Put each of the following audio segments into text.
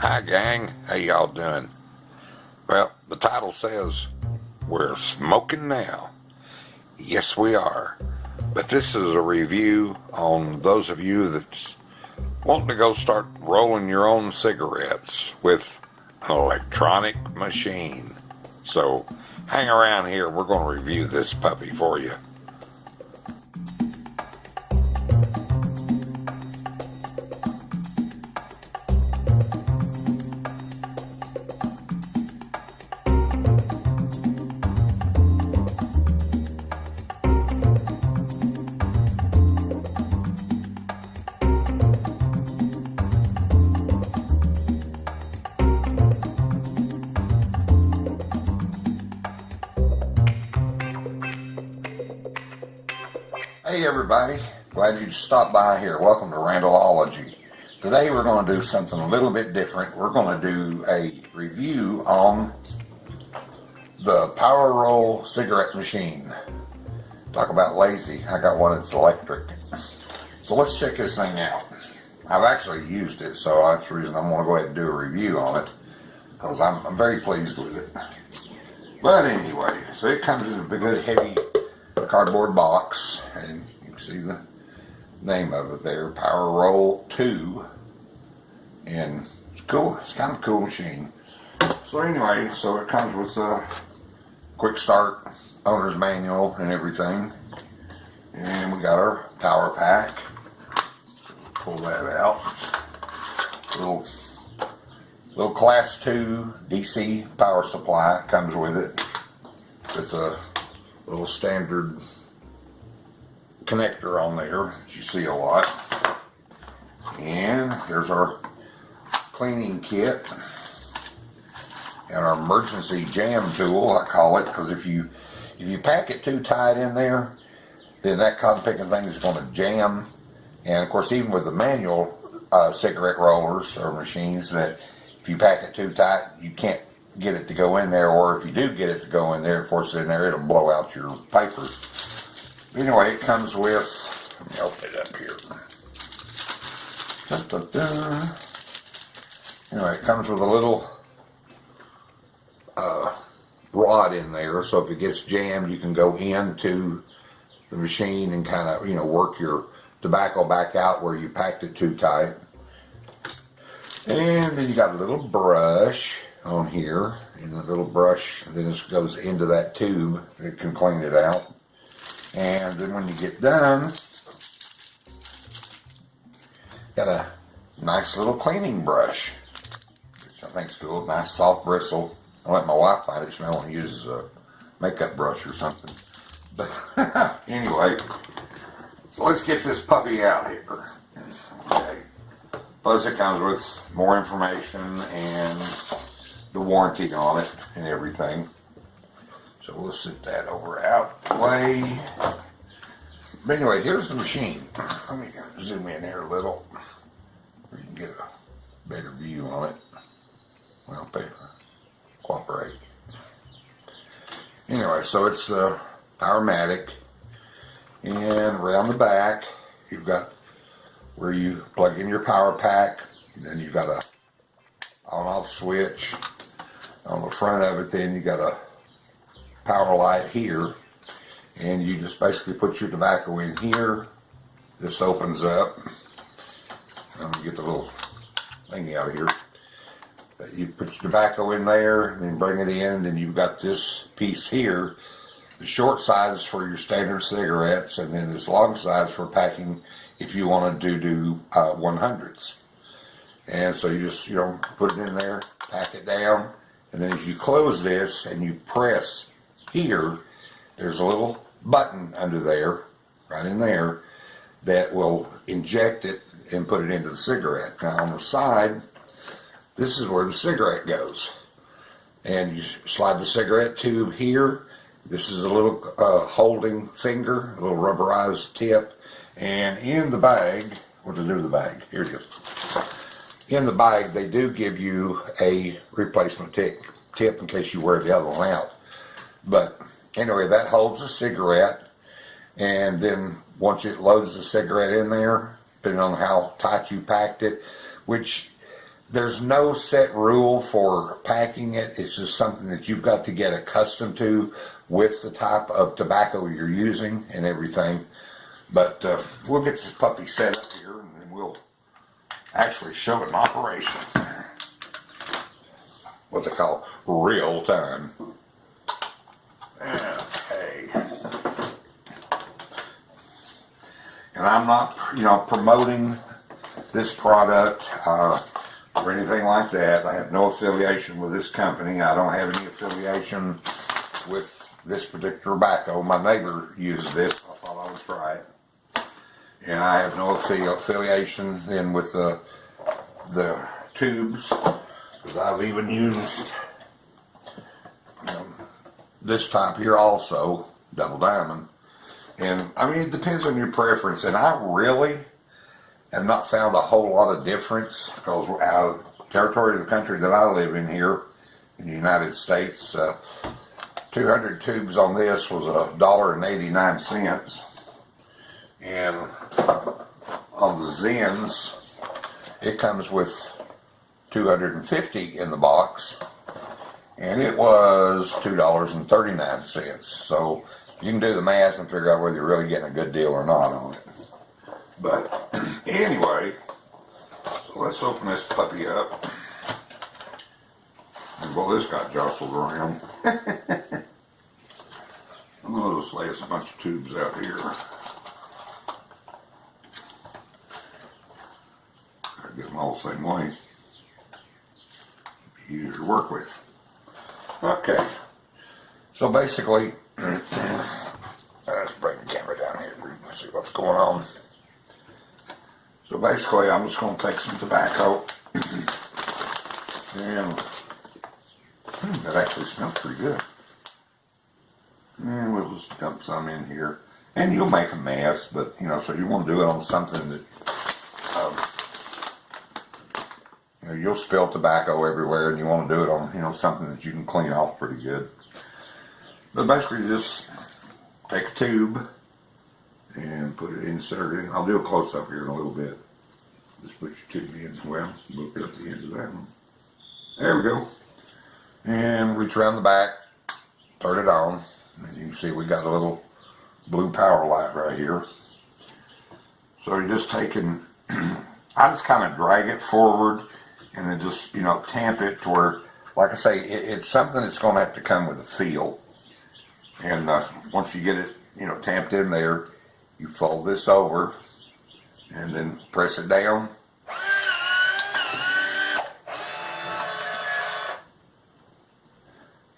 Hi gang, how y'all doing? Well, the title says we're smoking now. Yes, we are. But this is a review on those of you that's wanting to go start rolling your own cigarettes with an electronic machine. So hang around here, we're going to review this puppy for you. Hey everybody, glad you stopped by here. Welcome to Randallology. Today we're going to do something a little bit different. We're going to do a review on the Power Roll cigarette machine. Talk about lazy. I got one that's electric. So let's check this thing out. I've actually used it, so that's the reason I'm going to go ahead and do a review on it, because I'm very pleased with it. But anyway, so it comes in a good heavy cardboard box, and you can see the name of it there, Power Roll 2, and it's cool. It's kind of a cool machine. So anyway, so it comes with a quick start owner's manual and everything, and we got our power pack. Pull that out. Little class 2 DC power supply comes with it. It's a little standard connector on there that you see a lot. And here's our cleaning kit and our emergency jam tool, I call it, because if you pack it too tight in there, then that cotton picking thing is going to jam. And of course, even with the manual cigarette rollers or machines, that if you pack it too tight, you can't get it to go in there, or if you do get it to go in there and force it in there, it'll blow out your papers. Anyway, it comes with, let me open it up here. Dun, dun, dun. Anyway, it comes with a little rod in there, so if it gets jammed, you can go into the machine and kind of, work your tobacco back out where you packed it too tight. And then you got a little brush on here, and the little brush then it goes into that tube. It can clean it out. And then when you get done, got a nice little cleaning brush, which I think is cool. Nice soft bristle. I let my wife find it. She might want to use a makeup brush or something. But anyway, so let's get this puppy out here. Okay. Plus it comes with more information and the warranty on it and everything. So we'll set that over out the way. But anyway, here's the machine. Let me zoom in here a little where you can get a better view on it. Well, cooperate. Anyway, so it's the Powermatic, and around the back you've got where you plug in your power pack. Then you've got a on-off switch on the front of it. Then you got a power light here, and you just basically put your tobacco in here. This opens up. Let me get the little thingy out of here. You put your tobacco in there, and then bring it in. Then you've got this piece here. The short side is for your standard cigarettes, and then this long side is for packing if you want to do 100s. And so you just, put it in there, pack it down, and then as you close this and you press here, there's a little button under there, right in there, that will inject it and put it into the cigarette. Now on the side, this is where the cigarette goes. And you slide the cigarette tube here. This is a little holding finger, a little rubberized tip. And in the bag, what to do with the bag? Here it is. In the bag, they do give you a replacement tip in case you wear the other one out. But anyway, that holds the cigarette, and then once it loads the cigarette in there, depending on how tight you packed it, which there's no set rule for packing it. It's just something that you've got to get accustomed to with the type of tobacco you're using and everything. But we'll get this puppy set up here and then we'll actually show it in operation. What they call real time. Okay. And I'm not, promoting this product or anything like that. I have no affiliation with this company. I don't have any affiliation with this particular tobacco. My neighbor uses this. I thought I would try it. And I have no affiliation then with the tubes, because I've even used this type here also, double diamond. And I mean, it depends on your preference. And I really have not found a whole lot of difference, because out of the territory of the country that I live in here in the United States, 200 tubes on this was $1.89. And on the ZENs, it comes with 250 in the box, and it was $2.39. So you can do the math and figure out whether you're really getting a good deal or not on it. But anyway, so let's open this puppy up. And well, this got jostled around. I'm going to just lay us a bunch of tubes out here. I get them all the same way. Easier to work with. Okay. So basically, let's bring the camera down here so you can see what's going on. So basically, I'm just going to take some tobacco, and that actually smells pretty good. And we'll just dump some in here, and you'll make a mess, but so you want to do it on something that you'll spill tobacco everywhere, and you want to do it on something that you can clean off pretty good. But basically, just take a tube and put it insert in. I'll do a close up here in a little bit. Just put your tube in. Well, look at the end of that one. There we go. And reach around the back, turn it on, and you can see we got a little blue power light right here. So you're just taking, I just kind of drag it forward and then just, tamp it to where, like I say, it's something that's going to have to come with a feel. And once you get it, tamped in there, you fold this over and then press it down.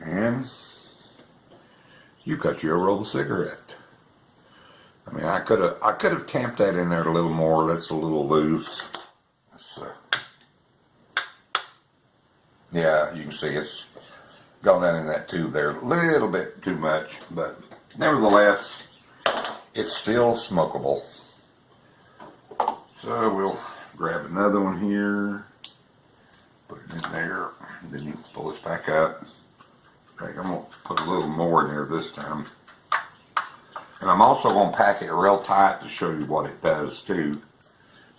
And you cut you a roll of cigarette. I mean, I could have tamped that in there a little more. That's a little loose. Yeah, you can see it's gone down in that tube there a little bit too much, but nevertheless, it's still smokable. So we'll grab another one here, put it in there, and then you can pull this back up. Okay, I'm going to put a little more in there this time. And I'm also going to pack it real tight to show you what it does too.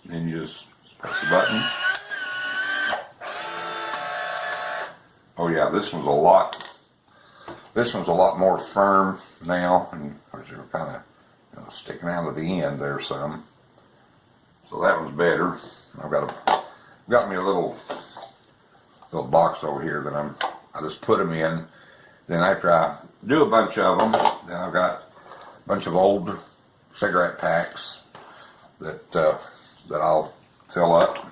And then you just press the button. Oh yeah, this one's a lot more firm now, and you're kind of sticking out of the end there some. So that one's better. I've got me a little box over here that I just put them in. Then after I do a bunch of them, then I've got a bunch of old cigarette packs that I'll fill up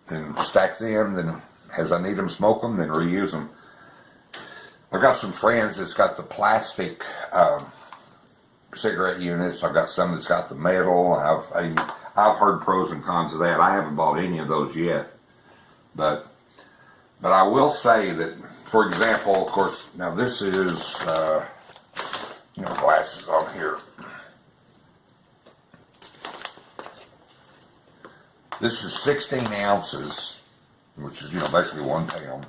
and stack them. Then as I need them, smoke them, then reuse them. I've got some friends that's got the plastic cigarette units. I've got some that's got the metal. I've heard pros and cons of that. I haven't bought any of those yet, but I will say that, for example, of course, now this is glasses on here. This is 16 ounces, which is basically 1 pound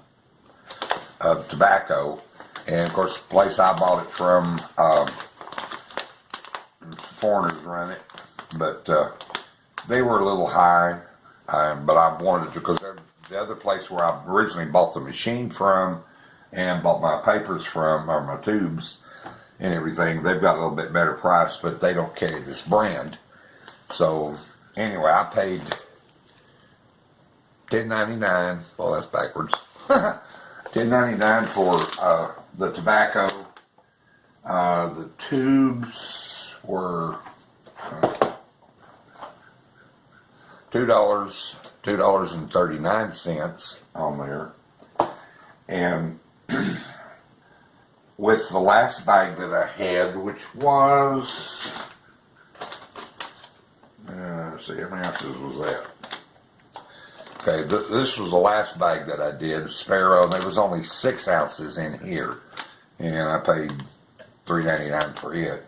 of tobacco. And of course, the place I bought it from, foreigners run it, but they were a little high. But I wanted to, because the other place where I originally bought the machine from and bought my papers from, or my tubes and everything, they've got a little bit better price, but they don't carry this brand. So anyway, I paid $10.99. Well, that's backwards. $10.99 for the tobacco. The tubes were $2.39 on there. And with the last bag that I had, which was, let's see, how many ounces was that? Okay, this was the last bag that I did, Sparrow, and there was only 6 ounces in here, and I paid $3.99 for it.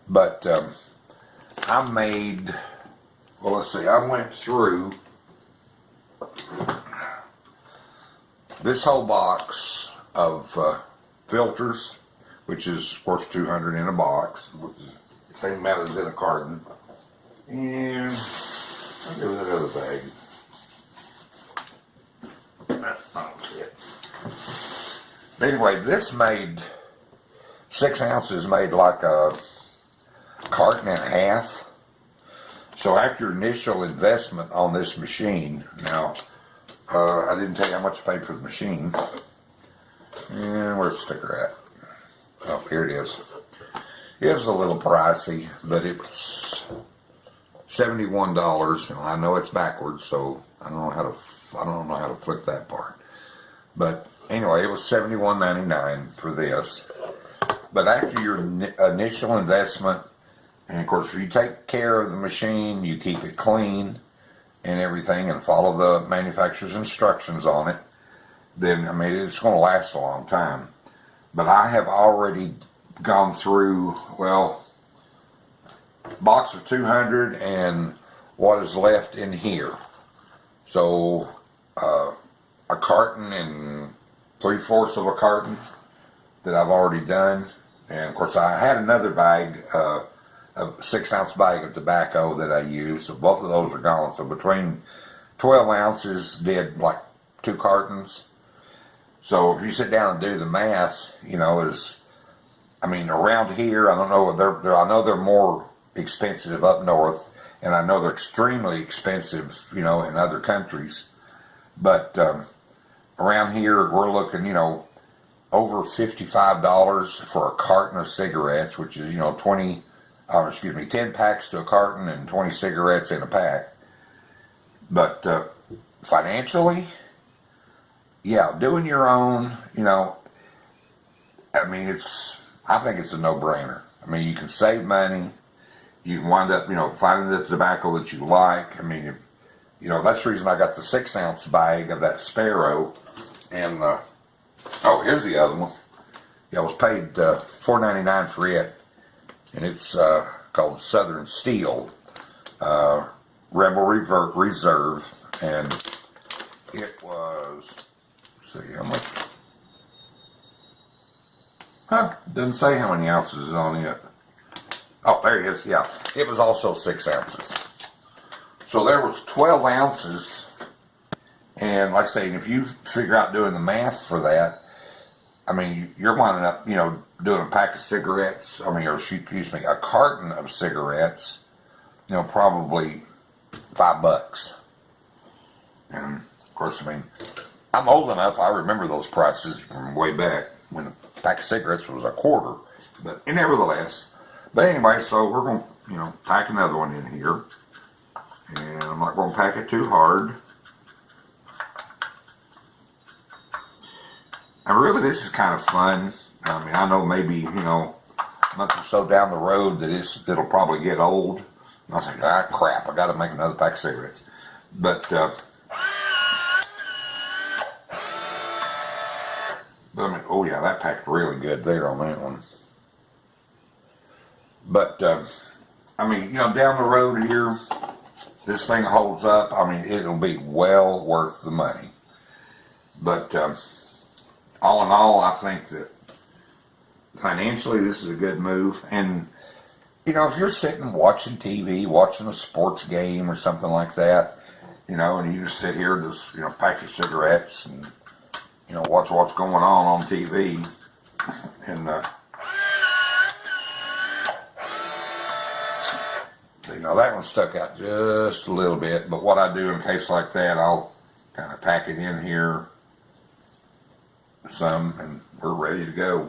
But I made, well, let's see, I went through this whole box of filters, which is, of course, 200 in a box, which is the same amount as in a carton. And I'll give that other bag. That's not it. But anyway, this made 6 ounces, made like a carton and a half. So after your initial investment on this machine, now I didn't tell you how much I paid for the machine. And where's the sticker at? Oh, here it is. It was a little pricey, but it was $71. I know it's backwards, so I don't know how to flip that part. But anyway, it was $71.99 for this. But after your initial investment, and of course, if you take care of the machine, you keep it clean and everything, and follow the manufacturer's instructions on it, then, I mean, it's going to last a long time. But I have already gone through, well, box of 200 and what is left in here. So, a carton and 3/4 of a carton that I've already done. And of course, I had another bag, a 6 ounce bag of tobacco that I used. So both of those are gone. So between 12 ounces did like 2 cartons. So if you sit down and do the math, you know, around here, I don't know, I know they're more expensive up north, and I know they're extremely expensive, you know, in other countries. But around here, we're looking, you know, over $55 for a carton of cigarettes, which is, you know, 10 packs to a carton and 20 cigarettes in a pack. But financially, yeah, doing your own, you know, I mean, I think it's a no-brainer. I mean, you can save money. You can wind up, you know, finding the tobacco that you like. I mean, you know, that's the reason I got the 6 ounce bag of that Sparrow. And, oh, here's the other one. Yeah, I was paid $4.99 for it. And it's called Southern Steel Rebel Reserve. And it was, let's see how much. Doesn't say how many ounces is on it. Oh, there it is. Yeah, it was also 6 ounces. So there was 12 ounces. And like I say, if you figure out doing the math for that, I mean, you're winding up, you know, doing a pack of cigarettes. I mean, or excuse me, a carton of cigarettes. You know, probably $5. And of course, I mean, I'm old enough. I remember those prices from way back when a pack of cigarettes was $1. But nevertheless, but anyway, so we're going to, you know, pack another one in here, and I'm not going to pack it too hard. And really, this is kind of fun. I mean, I know maybe, you know, a month or so down the road that it'll probably get old. And I was like, ah, crap, I got to make another pack of cigarettes. But I mean, oh yeah, that packed really good there on that one. But I mean, you know, down the road here, this thing holds up. I mean, it'll be well worth the money. But all in all, I think that financially this is a good move. And, you know, if you're sitting watching TV, watching a sports game or something like that, you know, and you just sit here and just, you know, pack your cigarettes and, you know, watch what's going on TV. And, you know, that one stuck out just a little bit, but what I do in a case like that, I'll kind of pack it in here some, and we're ready to go.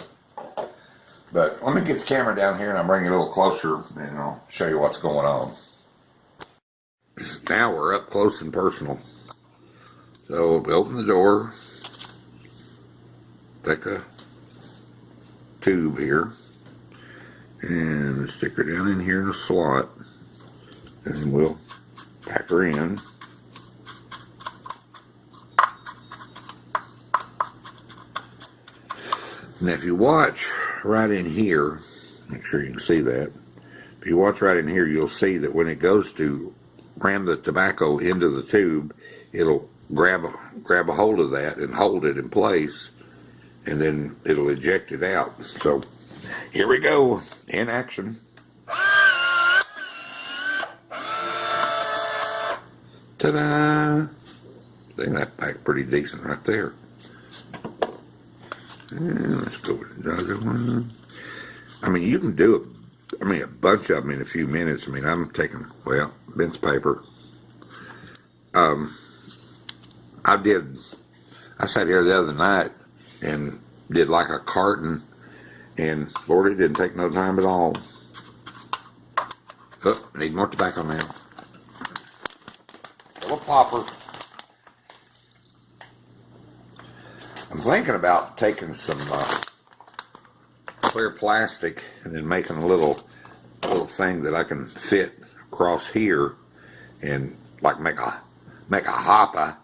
But let me get the camera down here and I'll bring it a little closer and I'll show you what's going on. Now we're up close and personal. So we open the door, take a tube here, and stick her down in here in the slot, and we'll pack her in. Now if you watch right in here, make sure you can see that. If you watch right in here, you'll see that when it goes to ram the tobacco into the tube, it'll grab a hold of that and hold it in place, and then it'll eject it out. So here we go, in action. Ta-da! I think that packed pretty decent right there. And let's go with another one. I mean, you can do a bunch of them in a few minutes. I mean, I'm taking, well, Bent's paper. I sat here the other night and did like a carton, and Lord, it didn't take no time at all. Oh, need more tobacco now. Fill a popper. I'm thinking about taking some clear plastic and then making a little thing that I can fit across here, and like make a hopper,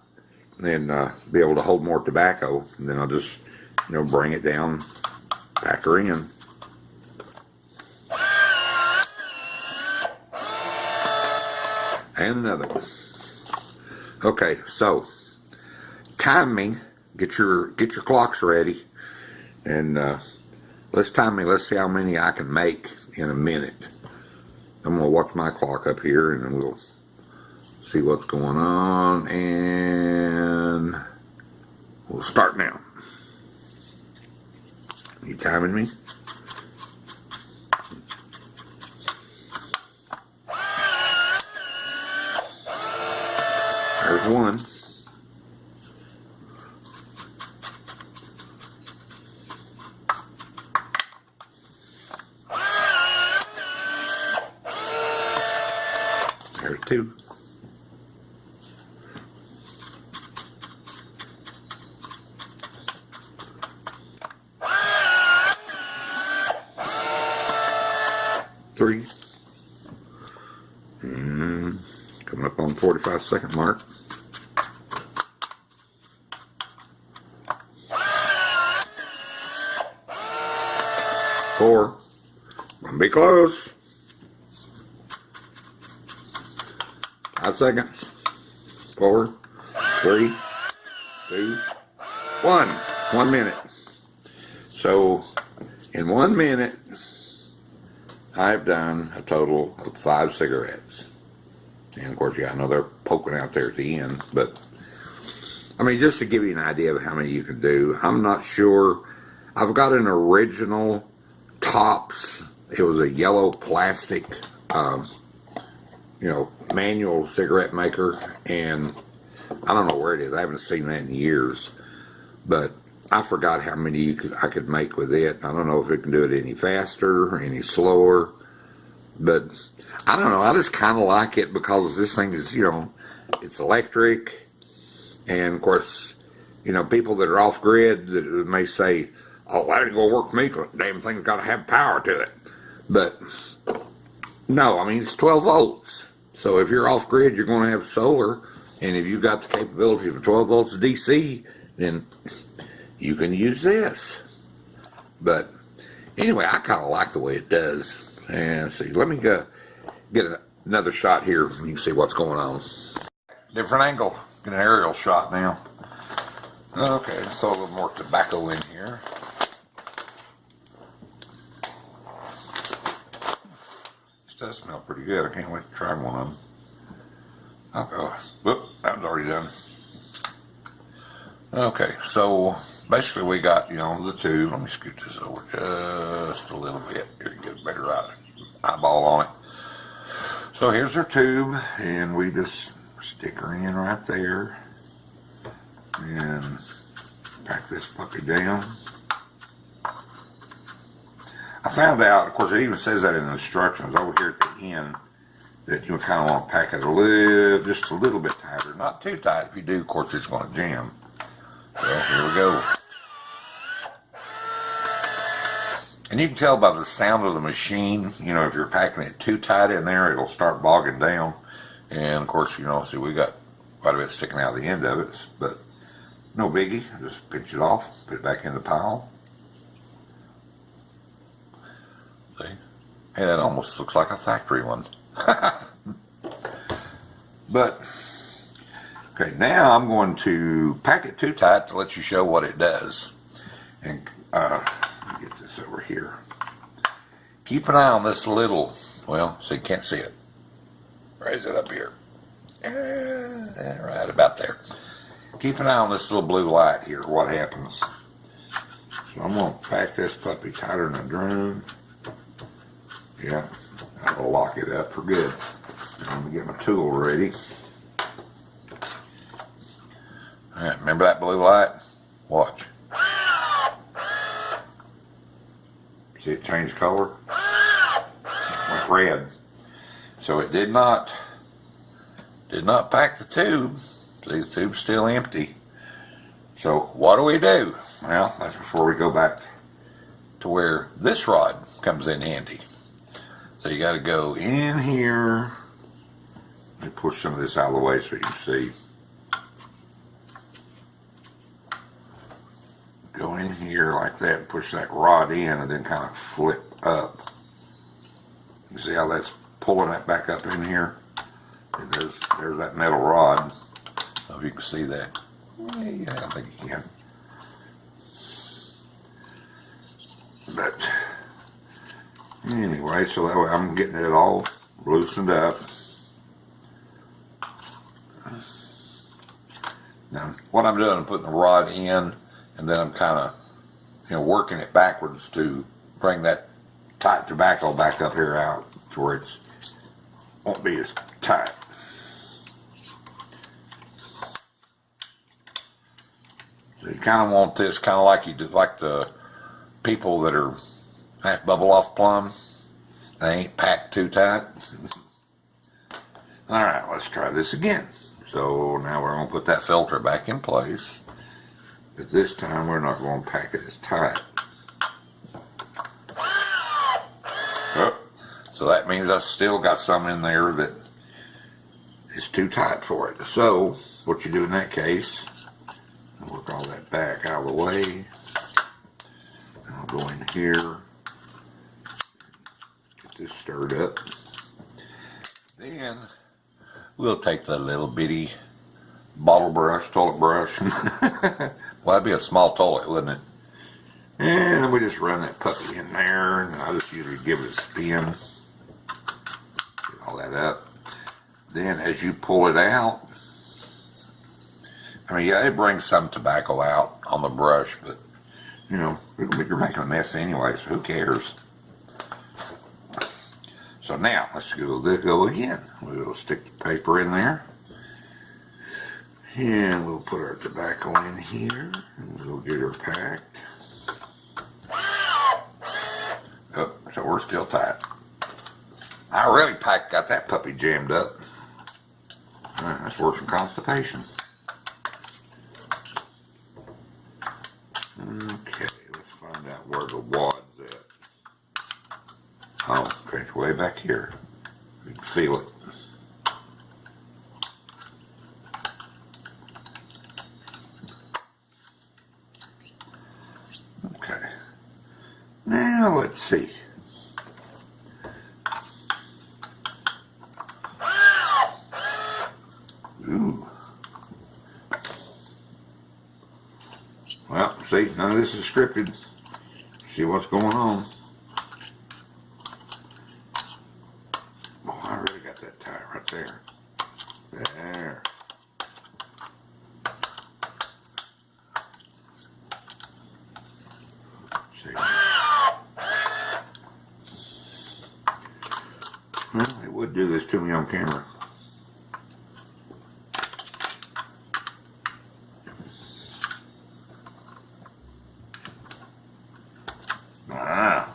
and then be able to hold more tobacco. And then I'll just, you know, bring it down, pack her in. And another one. Okay, so timing. Get your clocks ready, and let's time me. Let's see how many I can make in a minute. I'm gonna watch my clock up here, and then we'll see what's going on, and we'll start now. You timing me? There's one. There's two. Three. And coming up on the 45-second mark. Four. Gonna be close. 5 seconds. 4, 3, 2, 1. 1 minute. So in 1 minute, I've done a total of 5 cigarettes. And of course, yeah, I know they're poking out there at the end, but I mean, just to give you an idea of how many you can do, I'm not sure. I've got an original Tops. It was a yellow plastic, manual cigarette maker, and I don't know where it is. I haven't seen that in years, but I forgot how many I could make with it. I don't know if it can do it any faster or any slower, but I don't know. I just kind of like it because this thing is, it's electric, and of course, people that are off grid that may say, "Oh, that ain't gonna work for me. Damn thing's got to have power to it." But no, I mean, it's 12 volts. So if you're off grid, you're going to have solar, and if you've got the capability of 12 volts DC, then you can use this. But anyway, I kind of like the way it does. And see, let me get another shot here, and you can see what's going on. Different angle. Get an aerial shot now. Okay, let's throw a little more tobacco in here. This does smell pretty good. I can't wait to try one of them. Oh, whoop, that was already done. Okay, so basically we got, the tube. Let me scoot this over just a little bit here to get a better eyeball on it. So here's our tube, and we just stick her in right there and pack this puppy down. I found out, of course, it even says that in the instructions over here at the end, that you kind of want to pack it just a little bit tighter. Not too tight. If you do, of course, it's going to jam. So here we go. And you can tell by the sound of the machine, if you're packing it too tight in there, it'll start bogging down. And of course, see, we got quite a bit sticking out of the end of it, but no biggie. Just pinch it off, put it back in the pile. See? Hey, that almost looks like a factory one. But, okay, now I'm going to pack it too tight to let you show what it does. And, let me get this over here. Keep an eye on this little, well, so you can't see it. Raise it up here. Right about there. Keep an eye on this little blue light here, what happens. So I'm going to pack this puppy tighter than a drum. Yeah, that'll lock it up for good. I'm going to get my tool ready. Alright, remember that blue light? Watch. See it change color? It went red. So it did not pack the tube. See, the tube's still empty. So what do we do? Well, that's before we go back to where this rod comes in handy. So you got to go in here and push some of this out of the way so you can see. Go in here like that and push that rod in and then kind of flip up. You see how that's pulling that back up in here? And there's that metal rod. I don't know if you can see that. Yeah, I think you can. But anyway, so that way I'm getting it all loosened up. Now, what I'm doing, I'm putting the rod in, and then I'm kind of, working it backwards to bring that tight tobacco back up here out to where it won't be as tight. So you kind of want this kind of like you do, like the people that are half bubble off plum. They ain't packed too tight. All right, let's try this again. So now we're going to put that filter back in place. But this time we're not going to pack it as tight. Oh, so that means I still got some in there that is too tight for it. So what you do in that case, work all that back out of the way. I'll go in here, get this stirred up. Then we'll take the little bitty bottle brush, toilet brush. Well, that'd be a small toilet, wouldn't it? And we just run that puppy in there, and I just usually give it a spin. Get all that up. Then as you pull it out, I mean, yeah, it brings some tobacco out on the brush, but, you're making a mess anyway, so who cares? So now, let's go again. We'll stick the paper in there. And we'll put our tobacco in here, and we'll get her packed. Oh, so we're still tight. I really got that puppy jammed up. That's worse than constipation. Okay, let's find out where the wad's at. Oh, okay, it's way back here. You can feel it. Okay. Now let's see. Ooh. Well, see, none of this is scripted. See what's going on. Oh, I really got that tight right there. see. Well, it would do this to me on camera. Ah.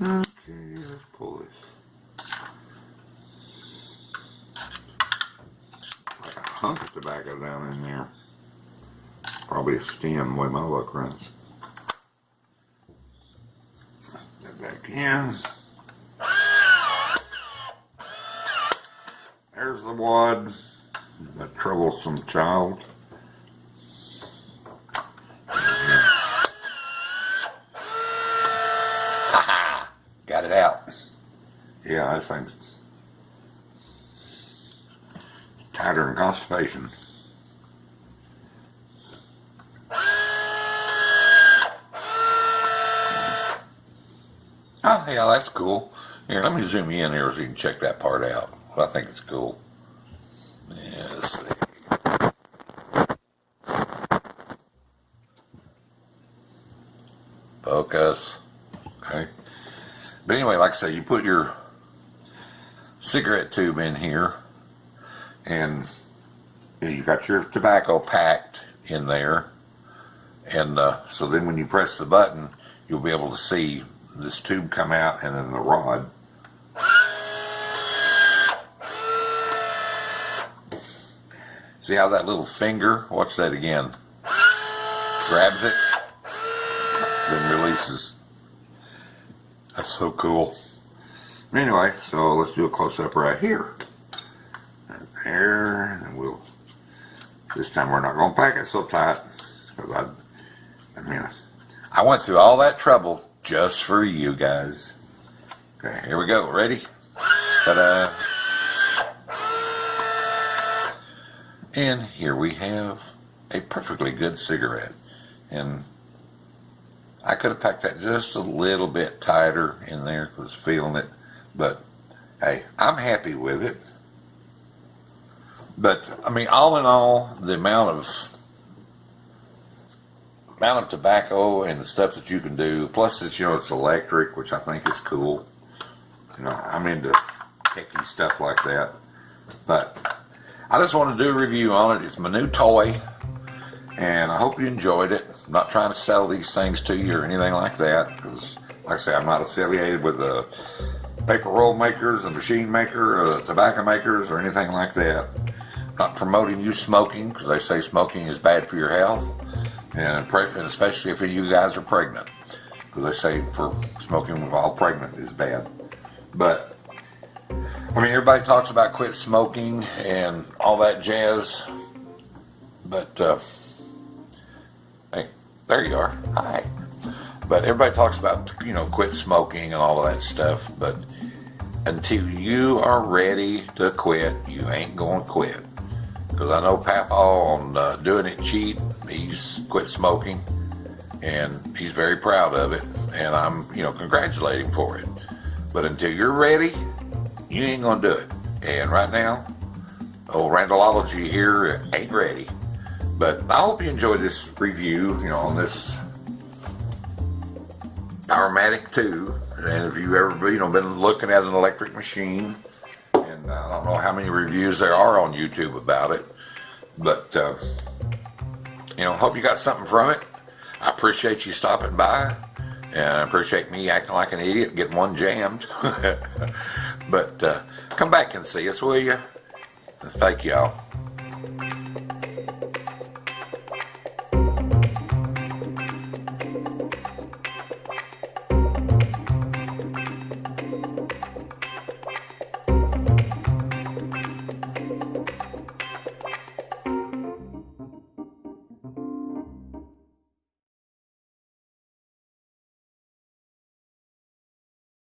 Okay, let's pull this. Like a hunk of tobacco down in there. Probably a stem, the way my luck runs. Put that back in. There's the wad. That troublesome child. Got it out. Yeah, this thing's tighter than constipation. Oh, yeah, that's cool. Here, let me zoom you in here so you can check that part out. I think it's cool. Yeah, let's see. Focus. Okay. But anyway, like I say, you put your cigarette tube in here, and you got your tobacco packed in there, and so then when you press the button, you'll be able to see this tube come out, and then the rod. See how that little finger, watch that again, grabs it, then releases. That's so cool. Anyway, so let's do a close-up right here. Right there, and we'll, this time we're not going to pack it so tight, because I went through all that trouble just for you guys. Okay, here we go. Ready? Ta-da! And here we have a perfectly good cigarette. And I could have packed that just a little bit tighter in there because I was feeling it. But hey, I'm happy with it. But I mean, all in all, the amount of tobacco and the stuff that you can do, plus it's, it's electric, which I think is cool. I'm into techie stuff like that. But I just want to do a review on it. It's my new toy, and I hope you enjoyed it. I'm not trying to sell these things to you or anything like that, because like I say, I'm not affiliated with the paper roll makers, the machine maker, or the tobacco makers, or anything like that. I'm not promoting you smoking, because they say smoking is bad for your health, and especially if you guys are pregnant, because they say for smoking while pregnant is bad. But I mean, everybody talks about quit smoking and all that jazz, but hey, there you are. Hi. But everybody talks about, quit smoking and all of that stuff, but until you are ready to quit, you ain't going to quit. Because I know Papa on Doing It Cheap, he's quit smoking, and he's very proud of it, and I'm, congratulating him for it. But until you're ready, you ain't gonna do it. And right now, old Randallology here ain't ready. But I hope you enjoyed this review, on this Powermatic 2. And if you've ever, been looking at an electric machine, and I don't know how many reviews there are on YouTube about it, but hope you got something from it. I appreciate you stopping by, and I appreciate me acting like an idiot, getting one jammed. But come back and see us, will you? Thank y'all.